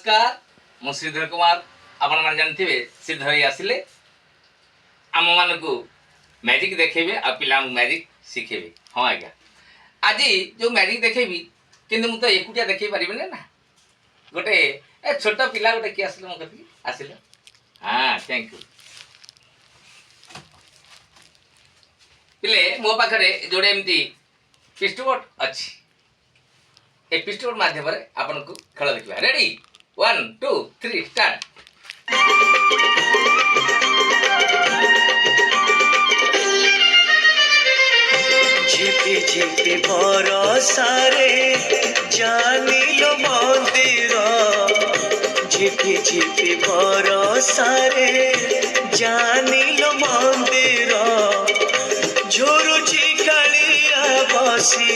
नमस्कार मु श्रीधर कुमार आपण मैंने जानते श्रीधर आसिले आम मान को मैजिक देखेबे आ पिला मैजिक शिखेबे। हाँ आज्ञा आज जो मैजिक देखेबी किंतु मुझे एकुटिया देखे पारे ना गोटे छोट पिला गोटे किए आसिले मो कथी आसिले। हाँ थैंक यू पिले मो पाखे जोड़े एमती पिस्टोट अच्छी ए पिस्टोट माध्यम आपन को खेल देखा। Ready 1 2 3 start. झिपि झिपि बरसारे जानिलो मंदिर झिपि झिपि बरसारे जानिलो मंदिर झुरुची कालिया बसी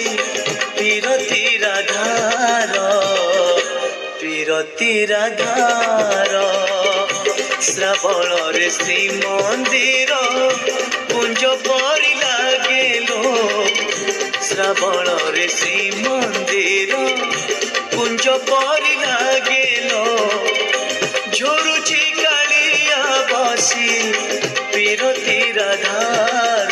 पीरती राधार पीरती राधार श्रावण रे श्री मंदिर कुंज परी लागेलो श्रावण रे श्री मंदिर कुंज परी लागेलो झुरुची कालिया बसी पीरती राधार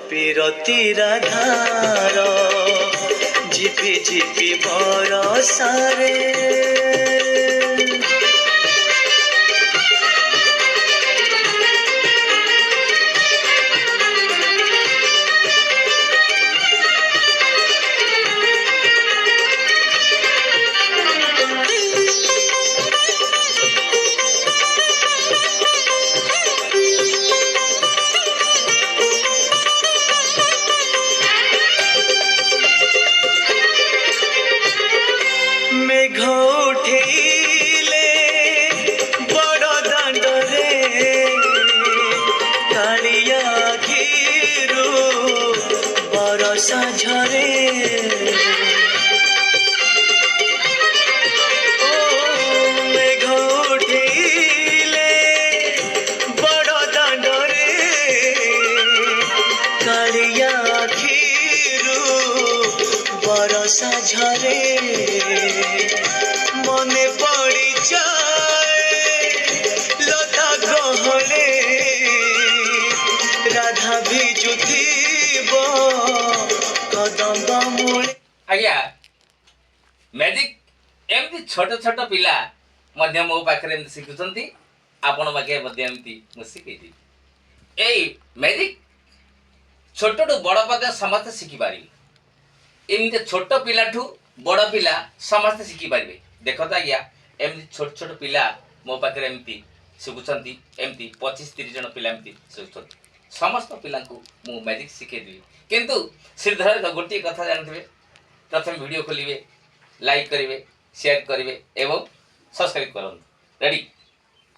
पीरती राधार झिपि झिपि बरसारे। मेघ उठेले बड़ दांडरे कालिया आखिरू बरसा झरे मेघ उठेले बड़ दांडरे कालिया आखिरू बरसा झरे मने पड़ी जाए लता गहले राधा भिजुथी कदम मूले। आज्ञा मैजिक एमती छोट छोट पिला मध्य मो पाखे शिखुंट आपण पाखे एमती शिखेदी यही मैजिक छोट बड़ पद समस्त शिखिपारे एमती छोट पिलाठू बड़ पिला समस्त शिखिपारे। देख तो आज्ञा एमती छोट छोट पिला मो पाखे एमती शिखुंट एमती 25-30 जन पिला एमती शिखुंट समस्त पिला मु मैजिक शिखेदेवी किंतु श्रीधर गोटे कथा जानते प्रथम वीडियो खोलिए लाइक करेंगे शेयर करेंगे एवं सब्सक्राइब करें। रेडी